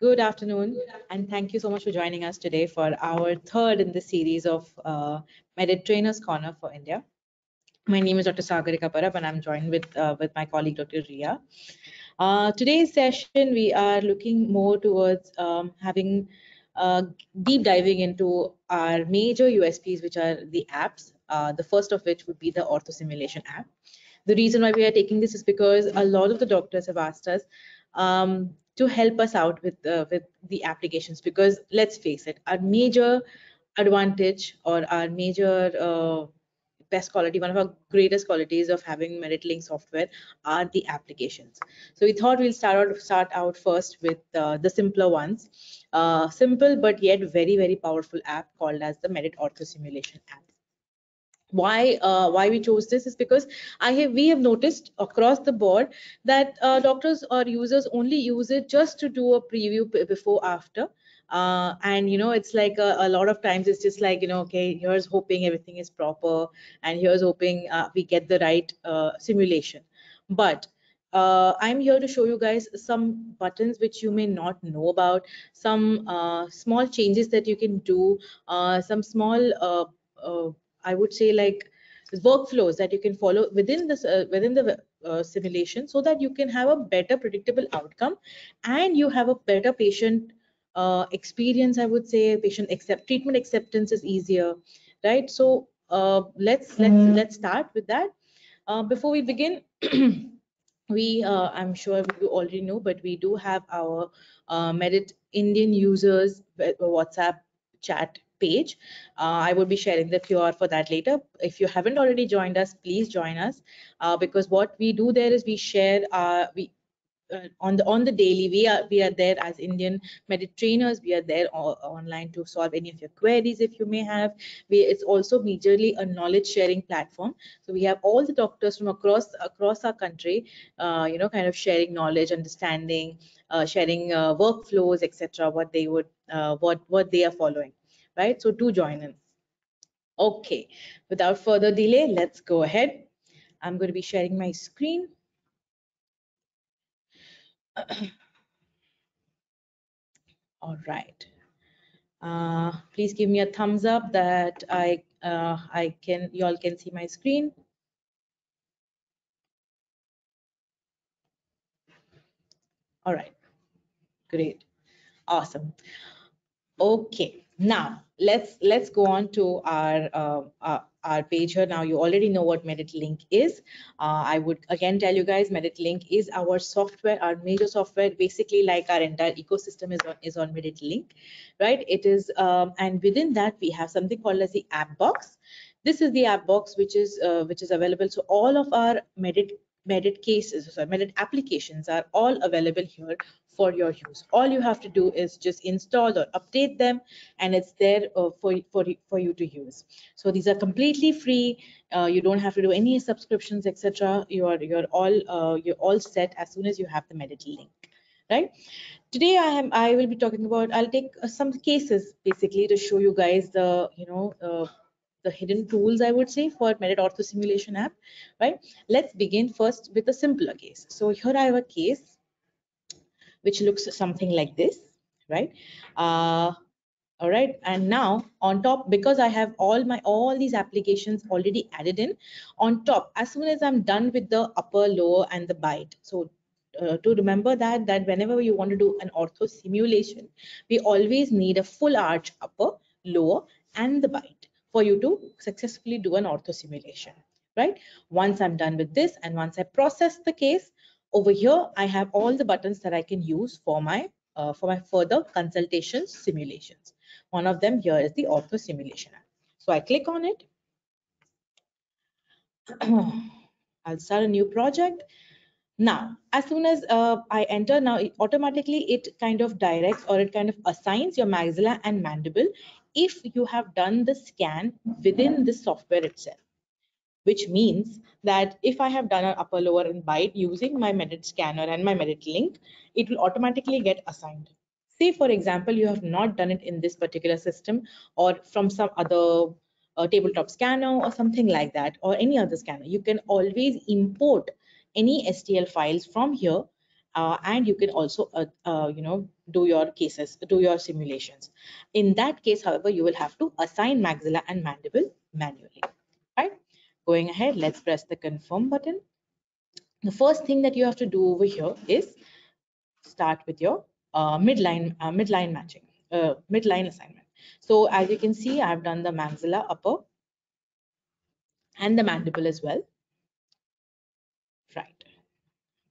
Good afternoon, and thank you so much for joining us today for our third in the series of Medit Trainers Corner for India. My name is Dr. Sagarika Parab, and I'm joined with my colleague Dr. Ria. Today's session, we are looking more towards having deep diving into our major USPs, which are the apps. The first of which would be the Orthosimulation app. The reason why we are taking this is because a lot of the doctors have asked us to help us out with the applications, because let's face it, our major advantage or our major best quality, one of our greatest qualities of having Medit Link software are the applications. So we thought we'll start out first with the simpler ones, simple but yet very, very powerful app called as the Medit Orthosimulation app. Why we chose this is because we have noticed across the board that doctors or users only use it just to do a preview before after, and it's like a lot of times it's just like, okay, here's hoping everything is proper, and here's hoping we get the right simulation. But I'm here to show you guys some buttons which you may not know about, some small changes that you can do, some small I would say like workflows that you can follow within the simulation, so that you can have a better predictable outcome and you have a better patient experience. I would say treatment acceptance is easier, right? So let's start with that. Before we begin, I'm sure you already know, but we do have our Medit Indian users WhatsApp chat page. I will be sharing the QR for that later. If you haven't already joined us, please join us, because what we do there is we share on the daily. We are there as Indian Medit trainers. We are there online to solve any of your queries if you may have. It's also majorly a knowledge sharing platform. So we have all the doctors from across our country, kind of sharing knowledge, understanding, sharing workflows, etc. What they would what they are following, right? So do join in. Okay, without further delay, let's go ahead. I'm going to be sharing my screen. All right. Please give me a thumbs up that you all can see my screen. All right, great, awesome. Okay, now let's go on to our page here. Now you already know what Medit Link is. I would again tell you guys, Medit Link is our software, our major software. Basically, like our entire ecosystem is on Medit Link, right? It is, and within that we have something called as the app box. This is the app box which is available. So all of our Medit cases, sorry, Medit applications are all available here for your use. All you have to do is just install or update them, and it's there for you to use. So these are completely free. You don't have to do any subscriptions, etc. You're all set as soon as you have the Medit link, right? Today I will be talking about, I'll take some cases basically to show you guys the hidden tools, I would say, for Medit Orthosimulation app, right? Let's begin first with a simpler case. So here I have a case which looks something like this, right? All right, and now on top, because I have all these applications already added in on top, as soon as I'm done with the upper, lower, and the bite. So to remember that whenever you want to do an ortho simulation, we always need a full arch upper, lower, and the bite for you to successfully do an ortho simulation, right? Once I'm done with this, and once I process the case, over here I have all the buttons that I can use for my further consultation simulations. One of them here is the Ortho simulation app. So I click on it. I'll start a new project. Now, as soon as I enter, now automatically it kind of directs, or it kind of assigns your maxilla and mandible if you have done the scan within the software itself. Which means that if I have done an upper, lower, and bite using my Medit scanner and my Medit link, it will automatically get assigned. Say, for example, you have not done it in this particular system, or from some other tabletop scanner or something like that, or any other scanner. You can always import any STL files from here, and you can also do your cases, do your simulations. In that case, however, you will have to assign maxilla and mandible manually. Right? Going ahead, let's press the confirm button. The first thing that you have to do over here is start with your midline matching, midline assignment. So as you can see, I've done the maxilla upper and the mandible as well. Right,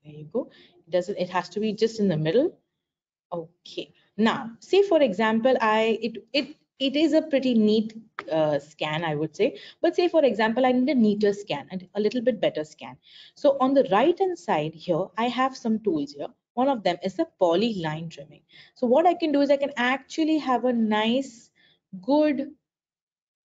there you go. It has to be just in the middle. Okay. Now, say for example, it is a pretty neat scan, I would say. But say for example, I need a neater scan and a little bit better scan. So on the right hand side here, I have some tools here. One of them is the polyline trimming. So what I can do is I can actually have a nice, good,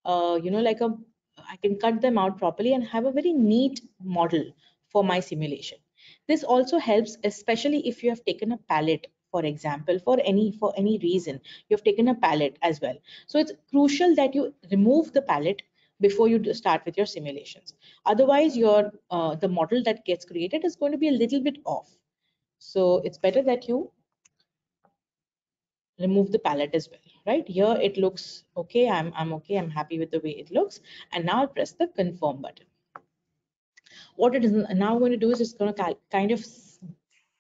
like I can cut them out properly and have a very neat model for my simulation. This also helps, especially if you have taken a palette, for example, for any reason, you have taken a palette as well. So it's crucial that you remove the palette before you start with your simulations. Otherwise, your the model that gets created is going to be a little bit off. So it's better that you remove the palette as well. Right here it looks okay. I'm okay, I'm happy with the way it looks. And now I'll press the confirm button. What it is now going to do is it's going to kind of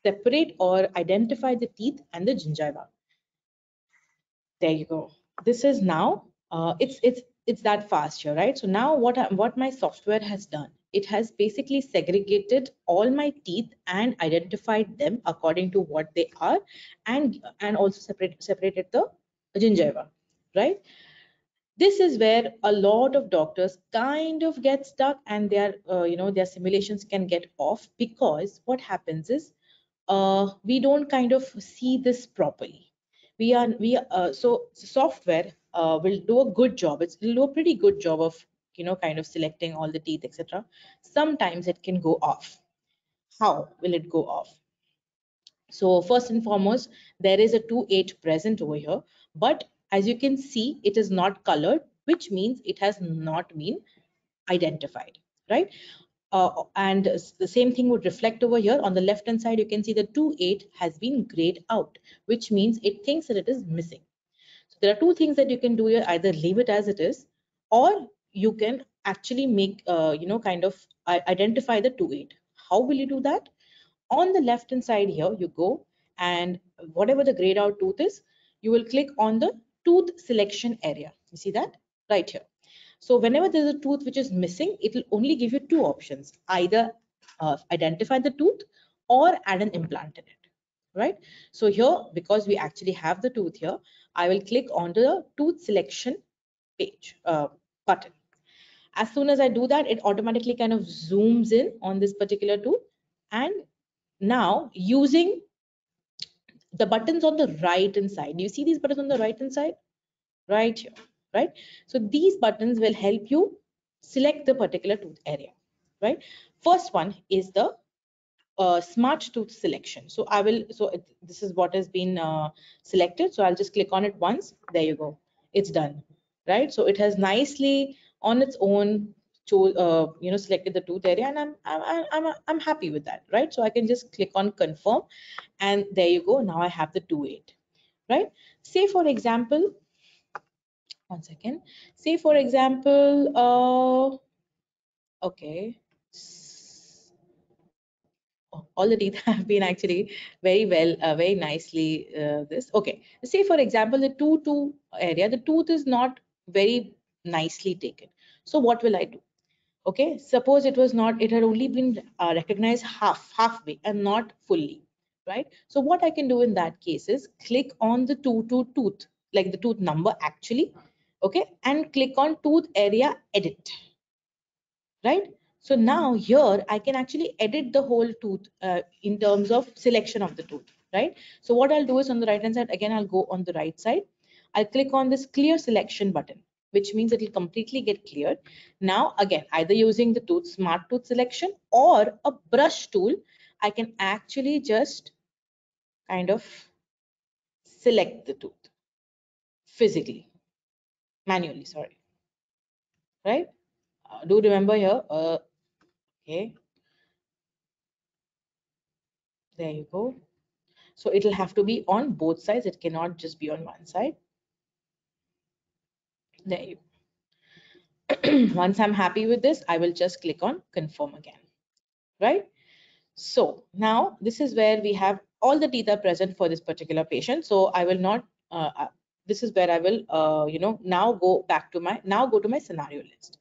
separate or identify the teeth and the gingiva. There you go. This is now it's that fast here, right? So now what my software has done, it has basically segregated all my teeth and identified them according to what they are, and also separated the gingiva, right? This is where a lot of doctors kind of get stuck, and their simulations can get off, because what happens is we don't kind of see this properly. So software will do a good job. It'll do a pretty good job of kind of selecting all the teeth, etc. Sometimes it can go off. How will it go off? So first and foremost, there is a 2/8 present over here, but as you can see, it is not colored, which means it has not been identified, right? And the same thing would reflect over here. On the left hand side, you can see the 2/8 has been grayed out, which means it thinks that it is missing. So there are two things that you can do here: either leave it as it is, or you can actually make, kind of identify the 2/8. How will you do that? On the left hand side here, you go, and whatever the grayed out tooth is, you will click on the tooth selection area. You see that right here. So whenever there's a tooth which is missing, it will only give you two options: either identify the tooth or add an implant in it, right? So here, because we actually have the tooth here, I will click on the tooth selection page button. As soon as I do that, it automatically kind of zooms in on this particular tooth. And now, using the buttons on the right hand side, do you see these buttons on the right hand side? Right here, right? So these buttons will help you select the particular tooth area, right? First one is the smart tooth selection. So this is what has been selected. So I'll just click on it once. There you go. It's done, right? So it has nicely on its own selected the tooth area, and I'm happy with that, right? So I can just click on confirm, and there you go. Now I have the 2/8, right? Say for example, one second. Say for example, okay. All the teeth have been actually very well, very nicely this. Okay, say for example, the two area, the tooth is not very nicely taken. So what will I do? Okay, suppose it was not, it had only been recognized halfway and not fully, right? So what I can do in that case is click on the tooth, like the tooth number actually, okay, and click on tooth area edit, right? So now here I can actually edit the whole tooth in terms of selection of the tooth, right? So what I'll do is on the right hand side, again, I'll go on the right side. I'll click on this clear selection button, which means it will completely get cleared. Now, again, either using the smart tooth selection or a brush tool, I can actually just kind of select the tooth physically, manually, sorry, right? Do remember here, okay. There you go. So it'll have to be on both sides. It cannot just be on one side. There you go. Once I'm happy with this, I will just click on confirm again, right? So now this is where we have all the teeth are present for this particular patient. So I will not, this is where I will, now go to my scenario list.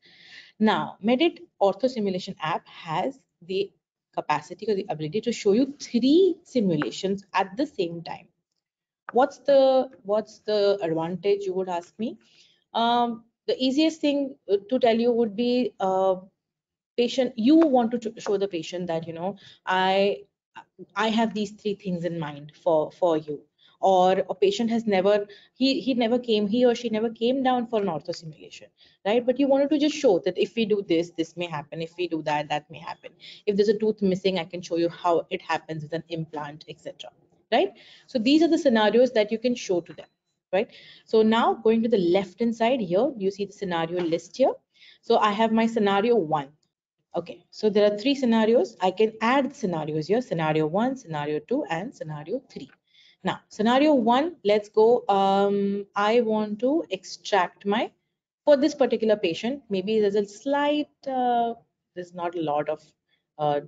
Now, Medit Ortho Simulation app has the capacity or the ability to show you 3 simulations at the same time. What's the advantage, you would ask me? The easiest thing to tell you would be patient. You want to show the patient that I I have these 3 things in mind for you. Or a patient has never he or she never came down for an ortho simulation, right? But you wanted to just show that if we do this, this may happen. If we do that, that may happen. If there's a tooth missing, I can show you how it happens with an implant, etc. Right? So these are the scenarios that you can show to them, right? So now going to the left hand side here, you see the scenario list here. So I have my scenario 1. Okay, so there are 3 scenarios. I can add scenarios here, scenario 1, scenario 2, and scenario 3. Now, scenario 1, let's go. I want to extract for this particular patient, maybe there's a slight, there's not a lot of uh,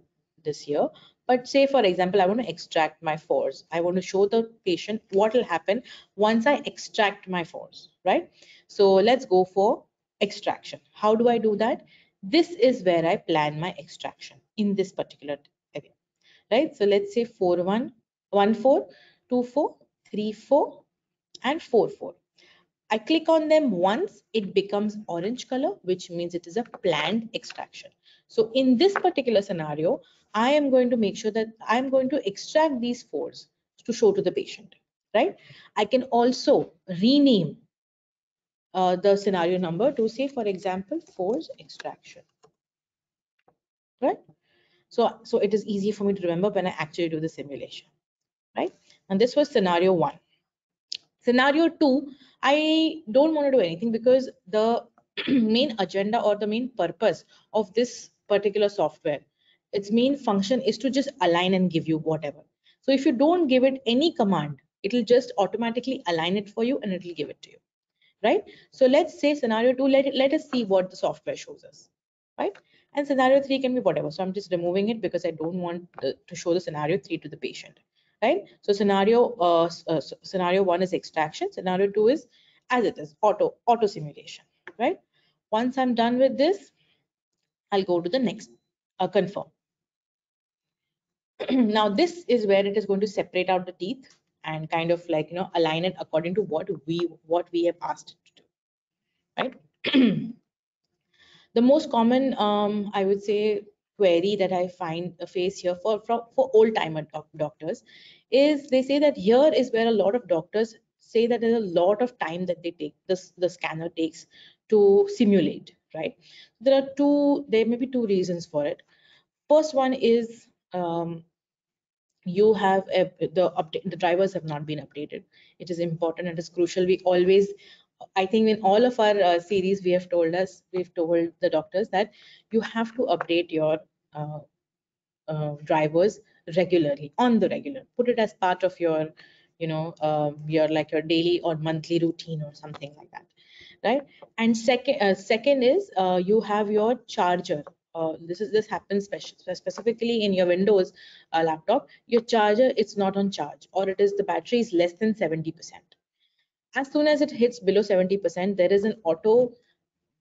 this here, but say for example, I want to extract my fours. I want to show the patient what will happen once I extract my fours, right? So let's go for extraction. How do I do that? This is where I plan my extraction in this particular area, right? So let's say 4 1 1 4 2 4 3 4 and 4 4. I click on them once, it becomes orange color, which means it is a planned extraction. So in this particular scenario, I am going to make sure that I'm going to extract these fours to show to the patient, right? I can also rename the scenario number to say, for example, fours extraction, right? So it is easy for me to remember when I actually do the simulation, right? And this was scenario 1. Scenario 2, I don't want to do anything because the main agenda or the main purpose of this particular software, its main function is to just align and give you whatever. So if you don't give it any command, it'll just automatically align it for you and it'll give it to you, right? So let's say scenario 2, let us see what the software shows us, right? And scenario 3 can be whatever. So I'm just removing it because I don't want to show the scenario 3 to the patient, right? So scenario 1 is extraction, scenario 2 is as it is, auto simulation, right? Once I'm done with this, I'll go to the next, confirm. Now this is where it is going to separate out the teeth and kind of like align it according to what we have asked it to do, right? The most common, I would say, query that I find face here for old timer doctors is they say that here is where a lot of doctors say that there's a lot of time that they take, the scanner takes to simulate, right? There may be 2 reasons for it. First one is, you have the drivers have not been updated. It is important, it is crucial. We always, I think in all of our series, we've told the doctors that you have to update your uh, drivers regularly, on the regular. Put it as part of your your daily or monthly routine or something like that, right? And second is, you have your charger. This happens specifically in your Windows laptop. Your charger, it's not on charge, or it is the battery is less than 70%. As soon as it hits below 70%, there is an auto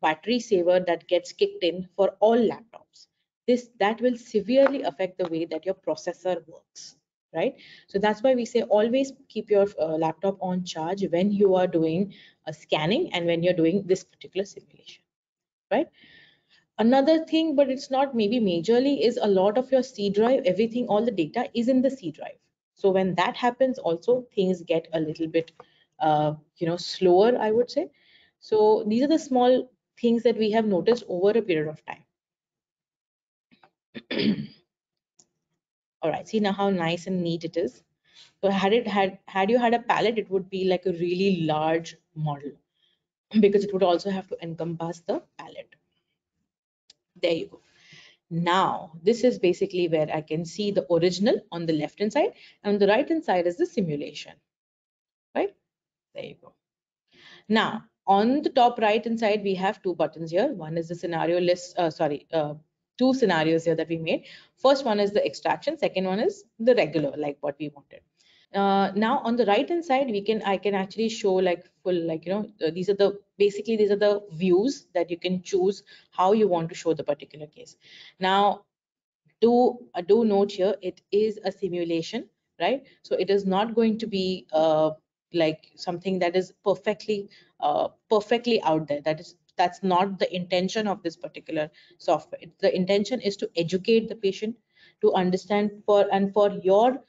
battery saver that gets kicked in for all laptops. That will severely affect the way that your processor works, right? So that's why we say always keep your laptop on charge when you are doing a scanning and when you're doing this particular simulation, right? Another thing, but it's not maybe majorly, is a lot of your C drive, everything, all the data is in the C drive. So when that happens, also things get a little bit, slower, I would say. So these are the small things that we have noticed over a period of time. All right, see now how nice and neat it is. So had you had a palette, it would be like a really large model because it would also have to encompass the palette. There you go. Now, this is basically where I can see the original on the left hand side, and on the right hand side is the simulation, right? There you go. Now, on the top right hand side, we have two buttons here. One is the scenario list, two scenarios here that we made. First one is the extraction, second one is the regular, like what we wanted. Now on the right hand side, I can actually show like full, like, these are the, basically these are the views that you can choose how you want to show the particular case. Now, do note here, it is a simulation, right? So it is not going to be like something that is perfectly out there. That's not the intention of this particular software. The intention is to educate the patient, to understand for your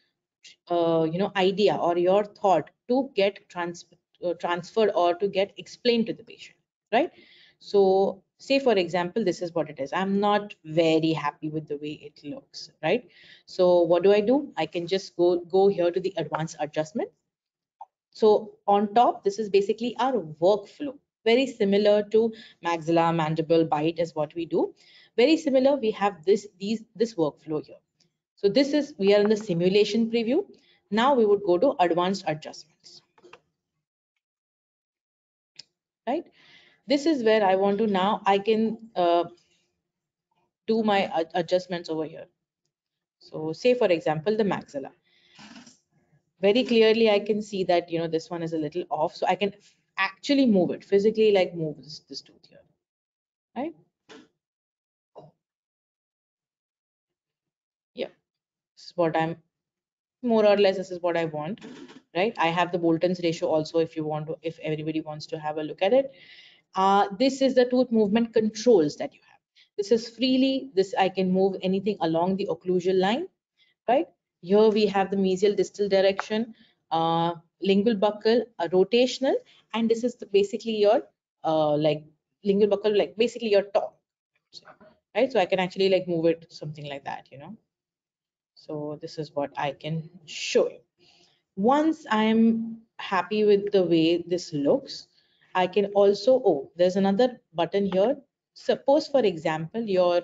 idea or your thought to get transferred or to get explained to the patient, right? So say for example, this is what it is. I'm not very happy with the way it looks, right? So what do? I can just go here to the advanced adjustment. So on top, this is basically our workflow, very similar to maxilla, mandible, bite is what we do. Very similar. We have this workflow here. So we are in the simulation preview. Now we would go to advanced adjustments, right? This is where I want to, now I can do my adjustments over here. So say for example, the maxilla. Very clearly, I can see that, this one is a little off. So I can actually move it physically, like move this tooth here, right? Yeah, this is what I'm, more or less, this is what I want, right? I have the Bolton's ratio also if you want to, if everybody wants to have a look at it. This is the tooth movement controls that you have. This is freely, I can move anything along the occlusal line, right? Here we have the mesial distal direction, lingual buccal, rotational, and this is basically your like lingual buccal, like basically your top, right? So I can actually like move it something like that. So this is what I can show you. Once I'm happy with the way this looks, I can also, oh, there's another button here. Suppose, for example, your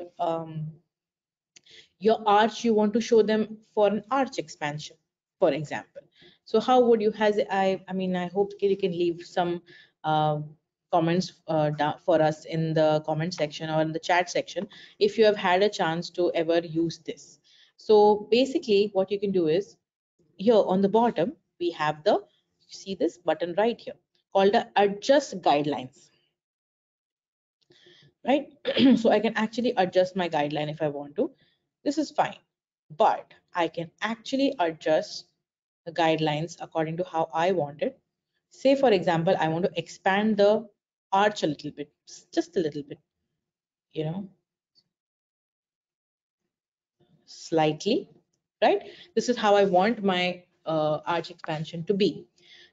arch, you want to show them for an arch expansion, for example. So how would you, I hope you can leave some comments for us in the comment section or in the chat section if you have had a chance to ever use this. So basically what you can do is, here on the bottom, we have see this button right here called the adjust guidelines, right? So I can actually adjust my guideline if I want to. This is fine, but I can actually adjust the guidelines according to how I want it. Say, for example, I want to expand the arch a little bit, just a little bit, you know, slightly, right? This is how I want my arch expansion to be.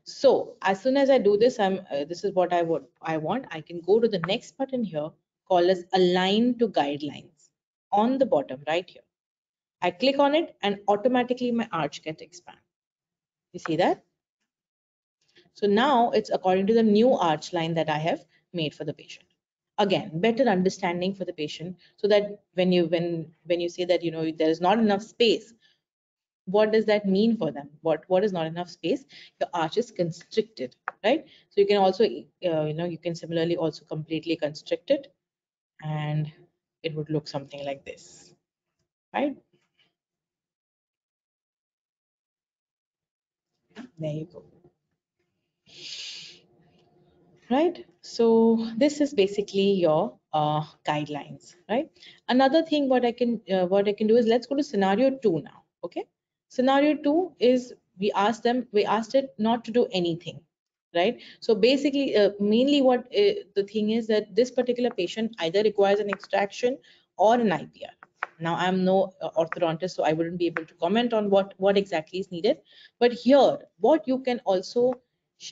So as soon as I do this, this is what I want. I can go to the next button here called as align to guidelines on the bottom right here. I click on it and automatically my arch gets expanded. You see that? So now it's according to the new arch line that I have made for the patient. Again, better understanding for the patient, so that when you say that there is not enough space, what does that mean for them? What is not enough space? Your arch is constricted, right? So you can also you can similarly also completely constrict it, and it would look something like this, right? There you go. Right? So this is basically your guidelines, right? Another thing what I can do is, let's go to scenario 2 now. Okay, scenario 2 is, we asked it not to do anything, right? So basically, mainly what the thing is that this particular patient either requires an extraction or an IPR. Now I'm no orthodontist, so I wouldn't be able to comment on what exactly is needed. But here, what you can also,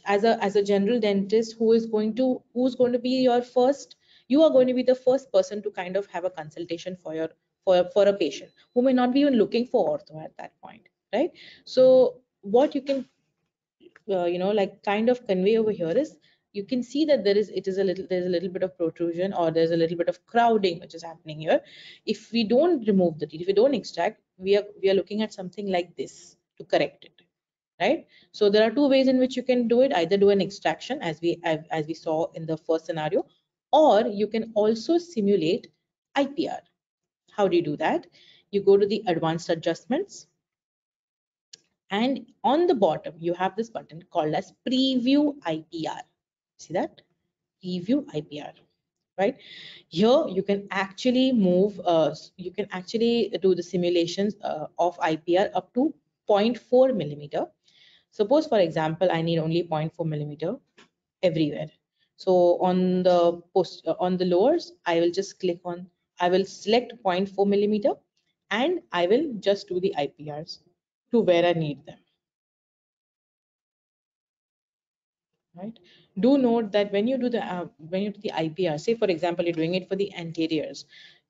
as a general dentist who's going to be your first, you are going to be the first person to kind of have a consultation for your for a patient who may not be even looking for ortho at that point, right? So what you can like kind of convey over here is, you can see that there's a little bit of protrusion, or there's a little bit of crowding which is happening here. If we don't remove the teeth, if we don't extract, we are looking at something like this to correct it, right? So there are two ways in which you can do it. Either do an extraction as we saw in the first scenario, or you can also simulate IPR. How do you do that? You go to the advanced adjustments, and on the bottom you have this button called as preview IPR. See that? Preview IPR, right? Here you can actually move, you can actually do the simulations of IPR up to 0.4 millimeter. Suppose, for example, I need only 0.4 millimeter everywhere. So on the lowers, I will just click on, I will select 0.4 millimeter, and I will just do the IPRs to where I need them. Right? Do note that when you do the IPR, say for example you're doing it for the anteriors,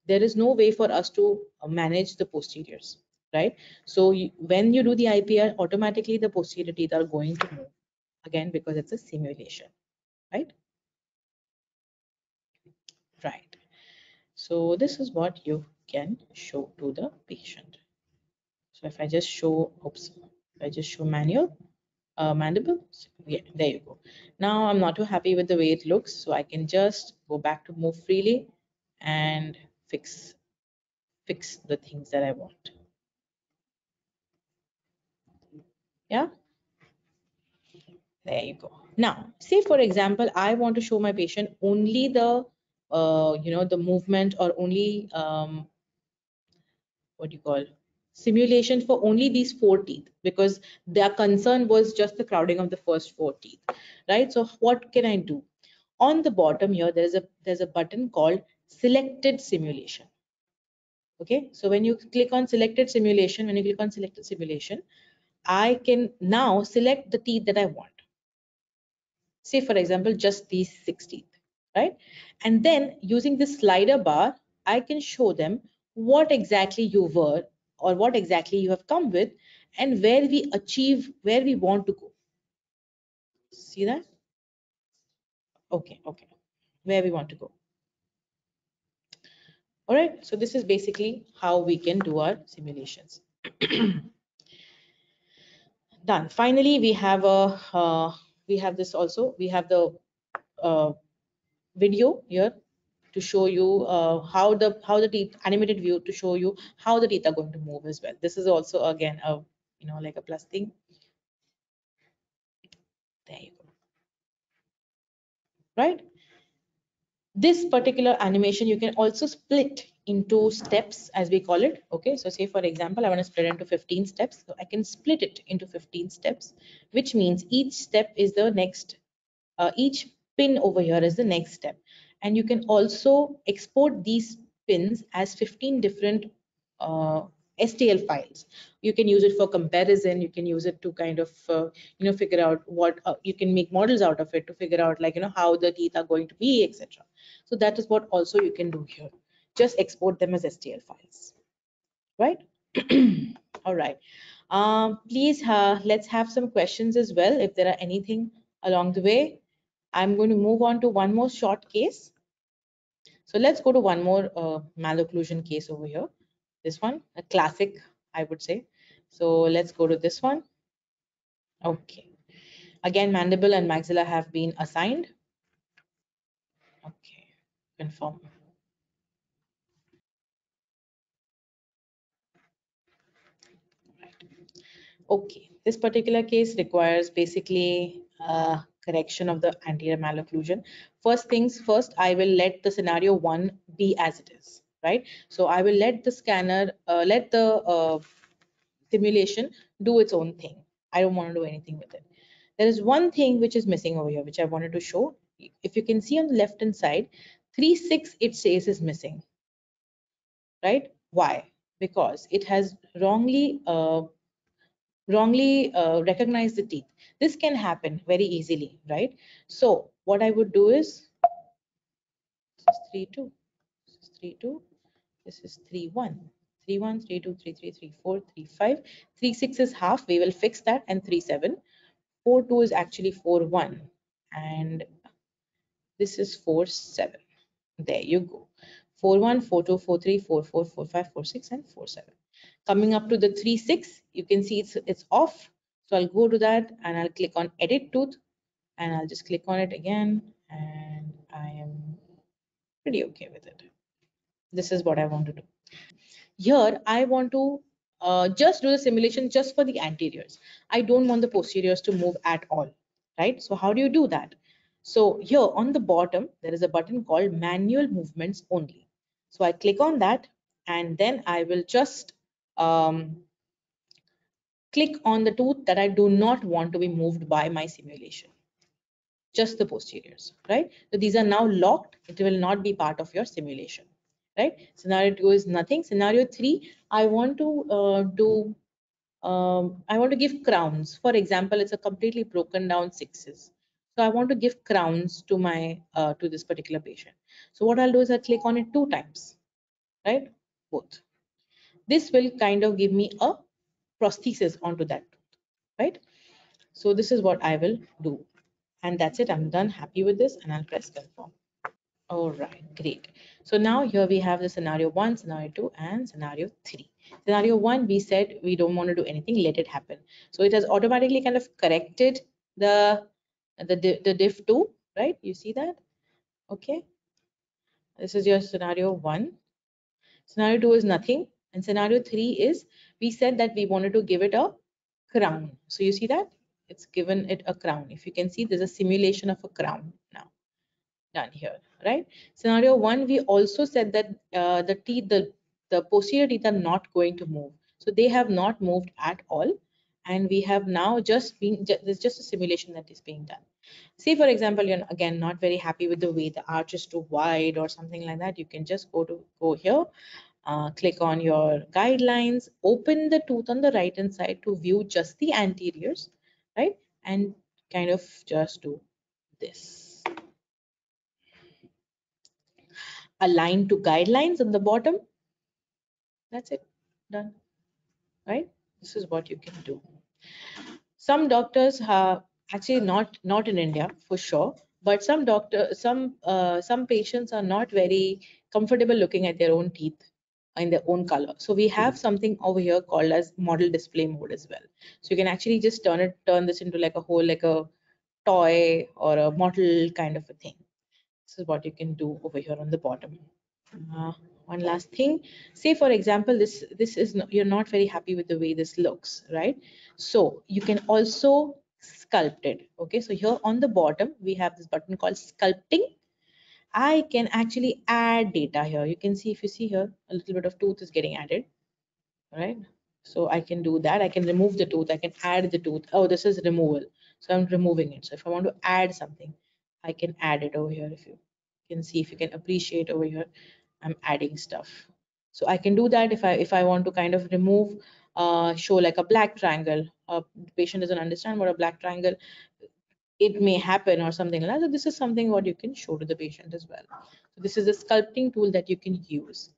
there is no way for us to manage the posteriors, right? So when you do the IPR, automatically the posterior teeth are going to move again, because it's a simulation, right? Right. So this is what you can show to the patient. So if I just show, oops, if I just show manual, mandible, yeah, there you go. Now I'm not too happy with the way it looks, so I can just go back to move freely and fix the things that I want. Yeah, there you go. Now, say for example, I want to show my patient only the the movement, or only what do you call, simulation for only these four teeth, because their concern was just the crowding of the first four teeth, right? So what can I do? On the bottom here, there's a button called selected simulation. Okay, so when you click on selected simulation, I can now select the teeth that I want. Say for example, just these 6 teeth, right? And then using the slider bar, I can show them what exactly you were, or what exactly you have come with, and where we want to go. See that? Okay, okay, where we want to go. All right, so this is basically how we can do our simulations. Done. Finally, we have this also. We have the uh, video here to show you how the teeth, animated view to show you how the teeth are going to move as well. This is also again a like a plus thing. There you go. Right. This particular animation you can also split into steps, as we call it. Okay, so say for example I want to split into 15 steps, so I can split it into 15 steps, which means each step is the next, each pin over here is the next step. And you can also export these pins as 15 different uh, STL files. You can use it for comparison. You can use it to kind of figure out what you can make models out of it, to figure out like how the teeth are going to be, etc. So that is what also you can do here. Just export them as STL files, right? All right. Please, let's have some questions as well, if there are anything along the way. I'm going to move on to one more short case. So let's go to one more malocclusion case over here. This one, a classic, I would say. So let's go to this one. Okay. Again, mandible and maxilla have been assigned. Okay. Confirm. Okay, this particular case requires basically correction of the anterior malocclusion. First things first, I will let the scenario 1 be as it is, right? So I will let the scanner, let the simulation do its own thing. I don't want to do anything with it. There is one thing which is missing over here, which I wanted to show. If you can see on the left hand side, 3-6 it says is missing, right? Why? Because it has wrongly recognize the teeth. This can happen very easily, right? So what I would do is, this is 3-2, this is 3-2, this is 3-1, 3-1, 3-2, 3-3, 3-4, 3-5, 3-6 is half, we will fix that, and 3-7. 4-2 is actually 4-1, and This is 4, 7. There you go. 4, 1, 4, 2, 4, 3, 4, 4, 4, 5, 4, 6, and 4, 7. Coming up to the 3, 6, you can see it's off. So I'll go to that and I'll click on edit tooth and I'll just click on it again, and I am pretty okay with it. This is what I want to do. Here, I want to just do the simulation just for the anteriors. I don't want the posteriors to move at all, right? So how do you do that? So here on the bottom, there is a button called manual movements only. So I click on that, and then I will just click on the tooth that I do not want to be moved by my simulation, just the posteriors, right? So these are now locked. It will not be part of your simulation, right? Scenario 2 is nothing. Scenario 3, I want to I want to give crowns. For example, it's a completely broken down sixes. So I want to give crowns to my to this particular patient. So what I'll do is I'll click on it 2 times, right? Both. This will kind of give me a prosthesis onto that, right? So this is what I will do. And that's it. I'm done. Happy with this, and I'll press confirm. All right, great. So now here we have the scenario 1, scenario 2, and scenario 3. Scenario 1, we said we don't want to do anything, let it happen. So it has automatically kind of corrected the diff 2, right? You see that? Okay. This is your scenario 1. Scenario 2 is nothing. And scenario 3 is, we said that we wanted to give it a crown. So you see that? It's given it a crown. If you can see, there's a simulation of a crown now done here, right? Scenario 1, we also said that the posterior teeth are not going to move. So they have not moved at all. And we have now there's just a simulation that is being done. Say, for example, you're again not very happy with the way the arch is too wide or something like that. You can just go here, click on your guidelines, open the tooth on the right hand side to view just the anteriors, right? And kind of just do this. Align to guidelines on the bottom. That's it, done, right? This is what you can do. Some doctors have actually not in India for sure, but some patients are not very comfortable looking at their own teeth in their own color. So we have something over here called as model display mode as well. So you can actually just turn this into like a whole like a toy or a model kind of a thing. This is what you can do over here on the bottom. Uh, One last thing, say for example, this is you're not very happy with the way this looks, right? So you can also sculpt it. Okay, so here on the bottom we have this button called sculpting. I can actually add data here. You can see, if you see here, a little bit of tooth is getting added, right? So I can do that. I can remove the tooth. I can add the tooth. Oh, this is removal. So I'm removing it. So if I want to add something, I can add it over here. If you can see, if you can appreciate over here, I'm adding stuff. So I can do that if I want to kind of remove, show like a black triangle. The patient doesn't understand what a black triangle it may happen or something like that. So this is something what you can show to the patient as well. So this is a sculpting tool that you can use.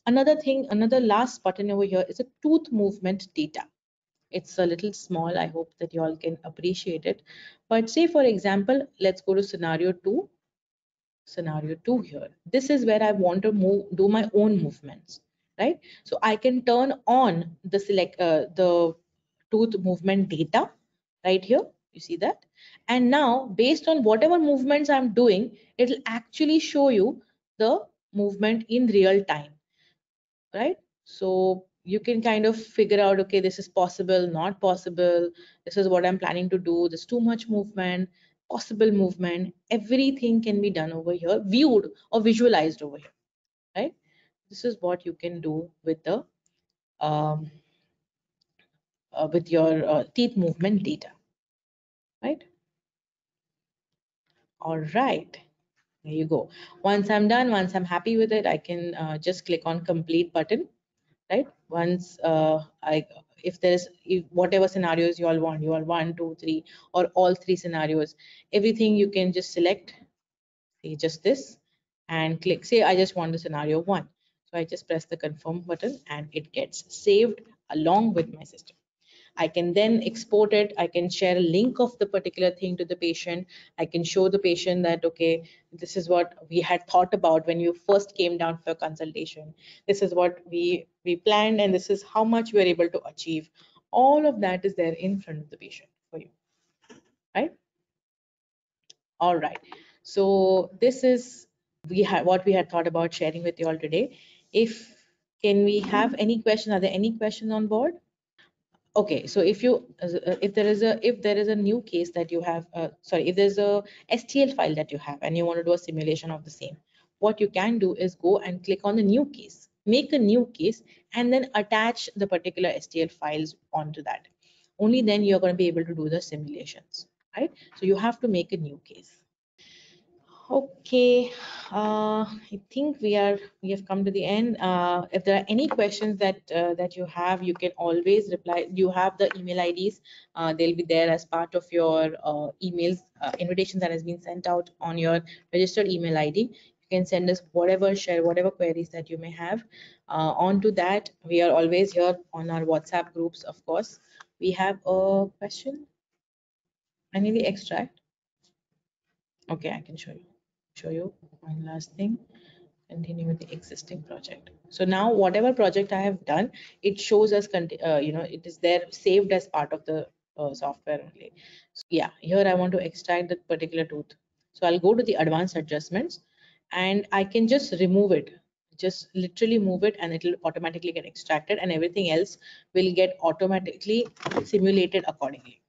Another thing, another last button over here is a tooth movement data. It's a little small. I hope that you all can appreciate it. But say for example, let's go to scenario 2. Scenario 2 here. This is where I want to do my own movements, right? So I can turn on the tooth movement data right here. You see that? And now based on whatever movements I'm doing, it'll actually show you the movement in real time, right? So you can kind of figure out, okay, this is possible, not possible. This is what I'm planning to do. There's too much movement, possible movement. Everything can be done over here, viewed or visualized over here, right? This is what you can do with the um, with your teeth movement data, right? All right. There you go. Once I'm done, once I'm happy with it, I can just click on complete button, right? Once if there's whatever scenarios you all want, you all 1, 2, 3, or all 3 scenarios, everything you can just select, say just this, and click, say I just want the scenario 1. So I just press the confirm button and it gets saved along with my system. I can then export it. I can share a link of the particular thing to the patient. I can show the patient that, okay, this is what we had thought about when you first came down for consultation. This is what we planned, and this is how much we're able to achieve. All of that is there in front of the patient for you, right? All right. So this is what we had thought about sharing with you all today. If can we have any question? Are there any questions on board? Okay, so if there is a new case that you have, sorry, if there's a STL file that you have and you want to do a simulation of the same, what you can do is go and click on the new case, make a new case, and then attach the particular STL files onto that. Only then you're going to be able to do the simulations, right? So you have to make a new case. Okay, I think we have come to the end. If there are any questions that you have, you can always reply. You have the email IDs. They'll be there as part of your emails invitation that has been sent out on your registered email ID. You can send us whatever, share whatever queries that you may have. On to that, we are always here on our WhatsApp groups, of course. We have a question. I need the extract. Okay, I can show you one last thing. Continue with the existing project. So now whatever project I have done, it shows us it is there saved as part of the software only. So yeah, here I want to extract that particular tooth. So I'll go to the advanced adjustments and I can just remove it. Just literally move it and it will automatically get extracted, and everything else will get automatically simulated accordingly,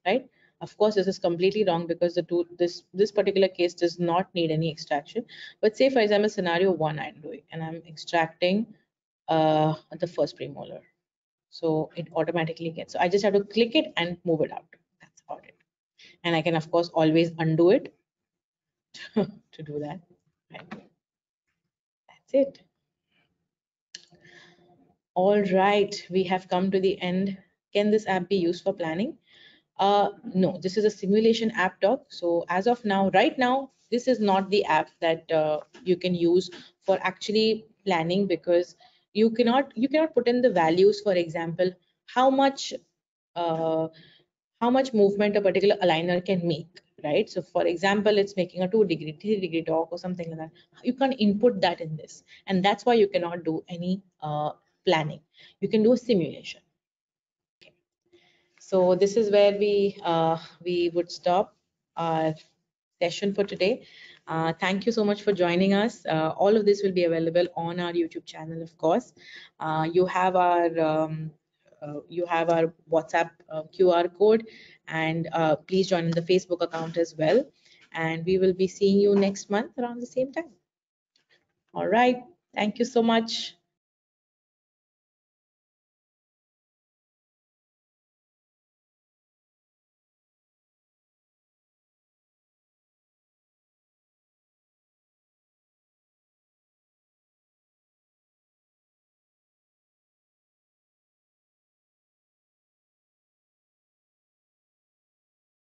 right? Of course, this is completely wrong because this particular case does not need any extraction. But say, for example, scenario one I'm doing, and I'm extracting the first premolar. So it automatically gets. So I just have to click it and move it out. That's about it. And I can, of course, always undo it to do that. Right. That's it. All right, we have come to the end. Can this app be used for planning? No, this is a simulation app doc. So as of now, right now, this is not the app that you can use for actually planning, because you cannot put in the values. For example, how much uh, how much movement a particular aligner can make, right? So for example, it's making a 2-degree, 3-degree dock or something like that. You can't input that in this, and that's why you cannot do any planning. You can do a simulation. So this is where we would stop our session for today. Thank you so much for joining us. All of this will be available on our YouTube channel, of course. You have our WhatsApp QR code, and please join in the Facebook account as well. And we will be seeing you next month around the same time. All right. Thank you so much.